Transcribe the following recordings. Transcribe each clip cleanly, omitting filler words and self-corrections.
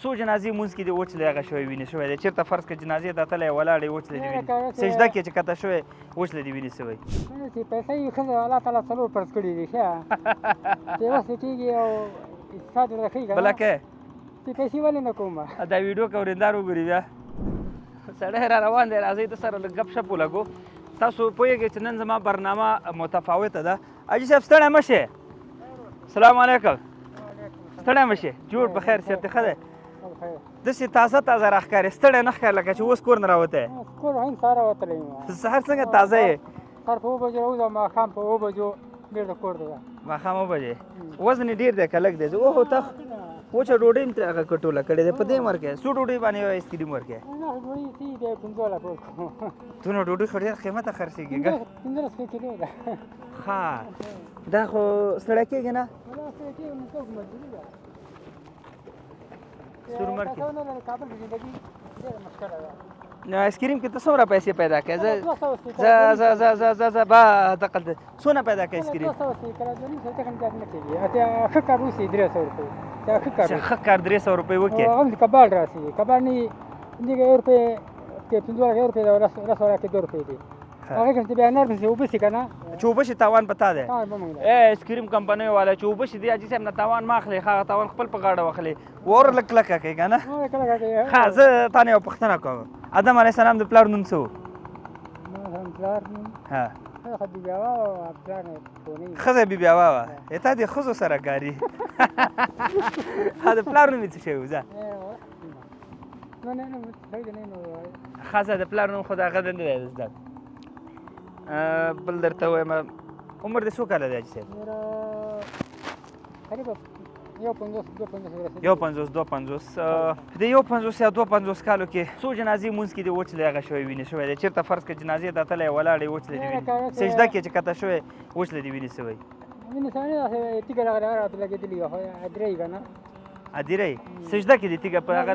څو جنازې مونځ کې دې وچلې هغه شوی وینې شوی دی چېرته فرض کړه جنازې ته تللی ولاړې وچلې دې وینې سجده کې چې کته شوی وچلې دې وینې سوی چې پیسې یې ښځه الله تعالی څلور فرض کړي دي ښه چې وسې کېږي او اقتصاد ورته ښي که بله کې چې پیسې ولې نه کوم دا ویډیو که ورېندار وګوري بیا سړی را روان دی راځئ د سره لږ ګپ شپ ولګو تاسو پوهېږئ چې نن زما برنامه متفاوته ده حاجي صاحب ستړی مه شئ السلام علیکم ستړی مه شئ جوړ په خیر صحت دې ښه دی داسې تازه تازه راښکارې ستړی نه ښکاري لکه چې اوس کور نه راوتی کور هم سهار راوتلی یم سهار څنګه تازه یې سهار په 7 بجو راوځم ماښام په 7 بجو بېرته کور ته ځم ماښام 7 بجې وزن یې ډېر دی که لږ دی اوهو ته وچه ډوډۍ هم ترې هغه کټوله کړې دی په دې عمر کې څو ډوډۍ باندې یو آیسکریم ورکړې ډوډۍ څه دی 15 ټول دونه ډوډۍ خو ډېر قیمته خرڅېږي که 15 کیلو ده ښه دا خو ستړی کېږي نه سورمر کې کابل کې زندګي ډېره مشکله ده نو آیسکریم کې ته څومره پیسې پیدا کړې زه با دقل څونه پیدا کړې آیسکریم 200 کله د نیم ساعت نه کېږي اتیا ښه کار وشي 300 روپۍ دا ښه کار ښه کار 300 روپۍ وکړې هغه د کباړ راسي کباړ نه دیګه 1 روپۍ کې 15 روپۍ دا رس ورا کې 2 روپۍ دي هغه کې بیا نرم شي وبسي کنه چې وبشي تاوان پتا دی تاوان به مونږ آیسکریم کمپنۍ والا چې وبشي دی حاجي صاحب نه تاوان ما اخلي هغه تاوان خپل په غاړه واخلي ور لک لکه کوي که نه ښه زه تا نه یو پوښتنه کوم آدم علیه السلام د پلار نوم څه و ښځه بیبي حوا وه تا د ښځو سره کاري د پلار نوم یې څه شی و ځه ښځه د پلار نوم خو د هغه نه دی زده بل درته وایم عمر دې څو کاله دی حاجي صاحب 51 52 د 51 یا 52 کالو کې څو جنازې مونځ کې دې وچلې هغه شوی وینې شوی دی چېرته فرض کړه جنازې ته تللی ولاړې وچلې دې وینې سجده کې چې کته شوی وچلې دې وینې سوی ادیرۍ سجده کې دې تیږه په هغه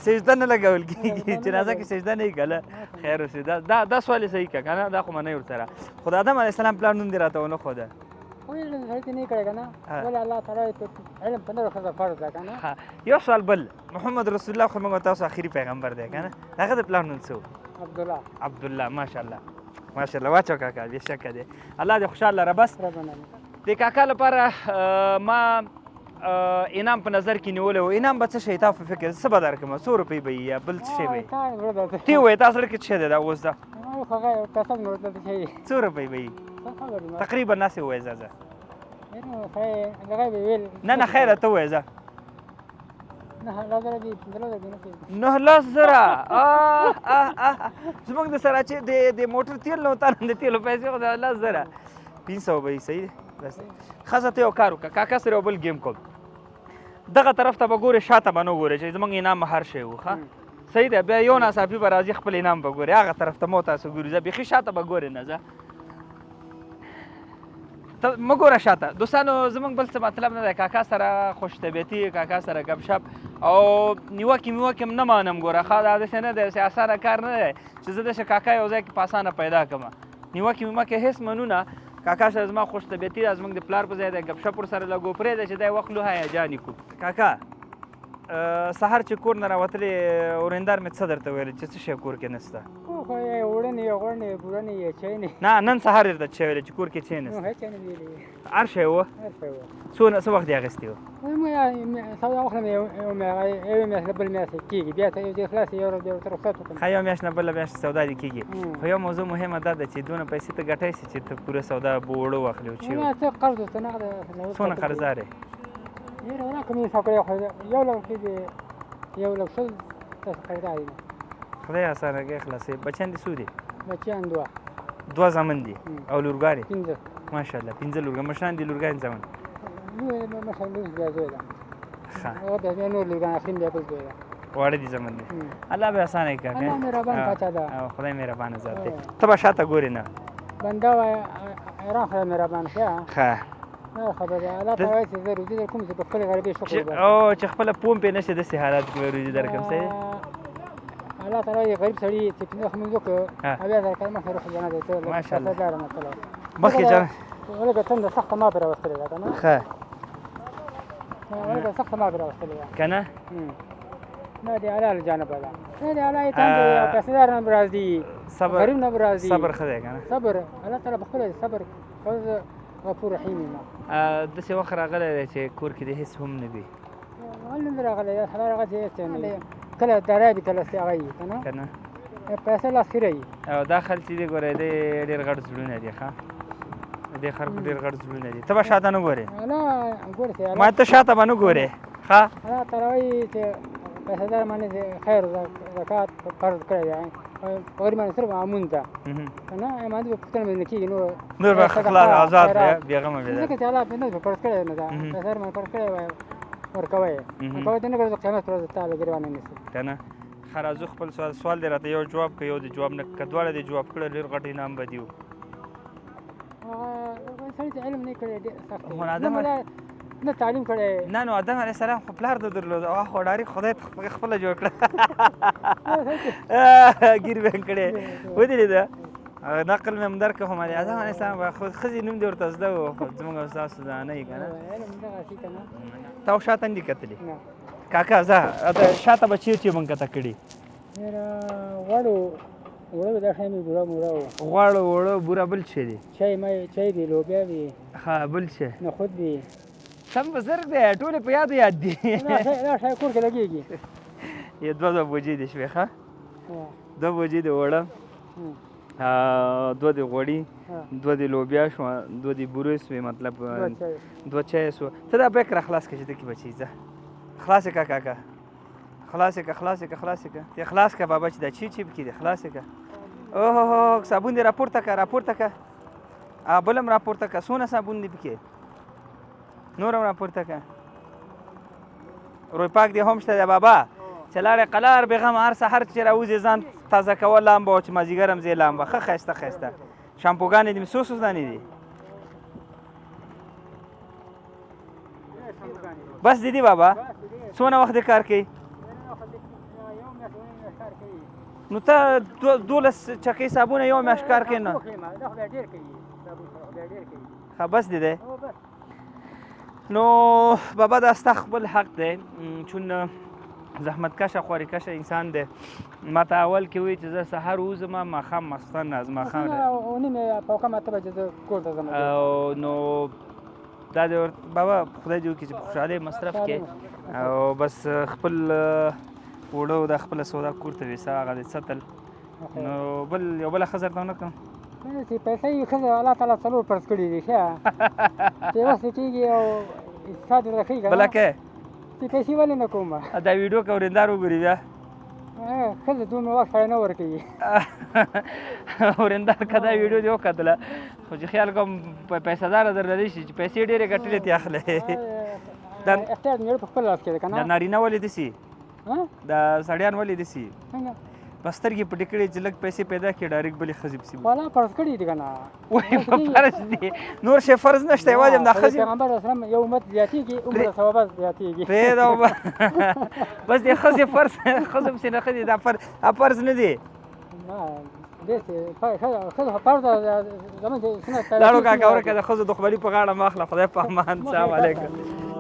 سجده نه لګول کېږي جنازه کې سجده نه وي که خیر اوسې دا سوال یې صحیح که که نه دا خو منئ ورسره خو د آدم علیه السلام پلار نوم دې راته ونه ښوده یو سوال بل محمد رسول الله خو موږ تاسو آخري پیغمبر دی که نه د هغه د پلار نوم څه و عبدالله ماشاءالله ماشاءالله واچو کاکا بېشکه دی الله دې خوشحال لره بس د کاکا لپاره ما انعام په نظر کې نیولی و انعام به څه شی تا په فکر څه به درکړم 100 روپۍ به وي یا بل څه شی به وي ته ووایې تا زړه کې څه شی دی دا اوس ده 100 روپۍ به وي تقریبا ناسې ووایې ځه نه نه خیره ته ووایې ځه 9,00,000 زموږ د سره چې د موټر تیل نه وتانه د تیلو پیسې خو د 10,000 500 به وي صحیح دی ښځه ته یو کار وکړه کاکا سره یو بل ګیم کوم دغه طرف ته به ګورې شاته به نه ګورې چې زموږ انعام هر شی و ښه صحیح دی بیا یو ناڅاپي به راځي خپل انعام به ګورې هغه طرف ته مو تاسو ګوري ځه بیخي شاته به ګورې نه ځه ته مه ګوره شاته دوستانو زموږ بل څه مطلب نه دی کاکا سره خوش طبیعتي کاکا سره ګپ شپ او نیوکې میوکې هم نه مانم ګوره ښه دا داسې نه دی داسې اسانه کار نه دی چې زه داسې کاکا یو ځای کې په اسانه پیدا کړم نیوکې میوکې هېڅ منو نه کاکا سره زما خوش طبیعتي ده زموږ د پلار په ځای دی ګپ شپ ورسره لږ پرېږده چې دی وخت لو هیجاني کړو کاکا سهار چې کور نه راوتلې ورېندار مې څه درته ویل چې څه شی کور کې نشته نه نن سهار درته څه ویل چې کور کې څه نشته هر شی و څه وخت یې اخیستی و ښه یو میاشت نه بله میاشت سودا دې کېږي خو یو موضوع مهمه دا ده چې دونه پیسې ته ګټی سي چې ته پوره سودا به اوړه واخلې او چې څونه قرضدار یې خدای اسانه کړي خلاصې بچیان دې څو دي بچیان 2 زامن دي او لورګانې ماشاءالله 15 لورګان مشران دي لورګان زامن واړه دي زامن دي الله به اسانه کړي خدای مهربانه ذات دی ته به شاته ګورې نه بنده ایران خدای مهربانه ښه چې خپله پوم پې نشي داسې حالات کې به روزي درکړم صحیح الله تعالی غریب سړي چې پنځه لمونځ وکړو بیا زر کلمه سره روح جنت دی مخکې جنت لږه تنده سخته ما پرې راوستلې ده که نه ښه هغه سخت ما راوستلې وه که نه دا د الله له جانبه ده دا د الله اطاعت دی او پیسهدار نه به راځي صبر غریب نه به راځي صبر ښه دی که نه صبر الله تعالی به خپله صبر کوي غفور رحیم یم داسې وخت راغلی دی چې کور کې د هېڅ هم نه وي ول نه راغلی دا خبره هغه چې هېڅ نه وي کله درا وي کله هغه وي که نه که نه پیسې لاس کې رهي او دا خلک چې دی ګورې دی ډېر غټ زړونه دي ښه دې خلکو ډېر غټ زړونه دي ته به شاته نه ګورې نه ګوره چې ما ته شاته به نه ګورې ښه الله تعالی وایي چې پیسهدار باندې خیر زکات فرض کړی دی غریب باندې صرف امون ده که نه باندې به پوښتنه باندې کېږي نور به خلاص آزاد دی بېغمه بې ځکه چې الله نه فرض کړی نه ده پیسهدار باندې فرض کړی وای ورکوی ورکوی ته نه ګورې د قیامت پر ورځ تا به ګریوان نه نیسي که نه ښه راځو خپل سوال دی راته یو جواب که یو د جواب نه که دواړه دې جواب کړه ډېر غټ انعام به دي و سړي چې علم نه کړی ډېر سخت خو آدم نه تعلیم کړی نه نو آدم علیه السلام خو پلار ده درلود او خو ډایرک خدای خپله جوړ کړه ګیر بین کړی ودرېده نقل مې هم درکړه خو مالې آدم علیه السلام به خو ښځې نوم دې ورته زده و خو زموږ او ستاسو دا نه وي که نه تا خو شاته نه دي کتلي کاکا زه شاته به چیرې مونږ کته کړي غواړو وړه دا شی مې بوره موره و غواړو وړه بوره بل شی دی چای دی لوبیا دی ښه بل شی نخود دی سم بزرګ دی ټولې په یادو یاد دي دا شی کور کې لګېږي یو دوه بجې دي شوې ښه دوه بجې د وړه دوه د غوړي دوه د لوبیا شوه دوه د بورې سوې مطلب دوه چای سوه ته دا بیک را خلاص کړه چې ته کې بچې ځه خلاص که کاکا خلاص که خلاص که خلاص که ته خلاص که بابا چې دا چی پکې دی خلاص که اوه صابون دې راپورته که راپورته که بل هم راپورته که څونه صابون دي پکې نور هم راپورته که روی پاک دې هم شته دی بابا چې لاړې قلار بېغمه هر سحر چې راوځې ځان تازه کول لامبه او چې مازدیګر هم ځې لامبه ښه ښایسته ښایسته شامپوګانې دې مې څو دانې دي بس دیدی بابا څونه وخت دې کار کوي نو ته 12 چکې صابونه یو میاشت کار کوي نه ښه بس دی دی نو بابا دا ستا خپل حق دی چون زحمتکشه خوارېکشه انسان دی ما ته اول کې وایي چې زه سهار وځم ماښام ماخستن از ماښام نو دا د بابا خدای دې وکړي چې په خوشحالۍ مصرف کړي او بس خپل وړو دا خپله سودا کور ته ویسه هغه دې سطل نو بل یو بله ښځه درته ونه کړم چې پیسې یې ښځه الله تعالی څلور فرض کړي دي ښه چې وخت کېږي او اقتصاد ورته ښي که بله کې چې پیسې ولې نه کوم دا ویډیو که ورېندار وګوري بیا ښځه دومره وخت سړی نه ورکوي ورېندار که دا ویډیو دې وکتله خو چې خیال کوم پیسه داره درله دی شي چې پیسې ډېرې ګټلې تې اخلې اختیار د میړه په خپل لاس کې دی که نه دا نارینه ولې داسې دا سړیان ولې داسې بس سترګې پټې کړې چې لږ پیسې پیدا کړي ډایرکټ بلې ښځې پسې والا فرض کړي دي که نه وایي په فرض دي نور شی فرض نشته یوازې همدا ښځې پیغمبر اسلام یو امت زیاتېږي عمر ثوابت زیاتېږي پرېږده بس دې ښځې فرض ښځو پسې نه ښځې دا فرض نه دی لاړو کاکا ورکه د ښځو دښمني په غاړه مه اخله خدای په امان سلام علیکم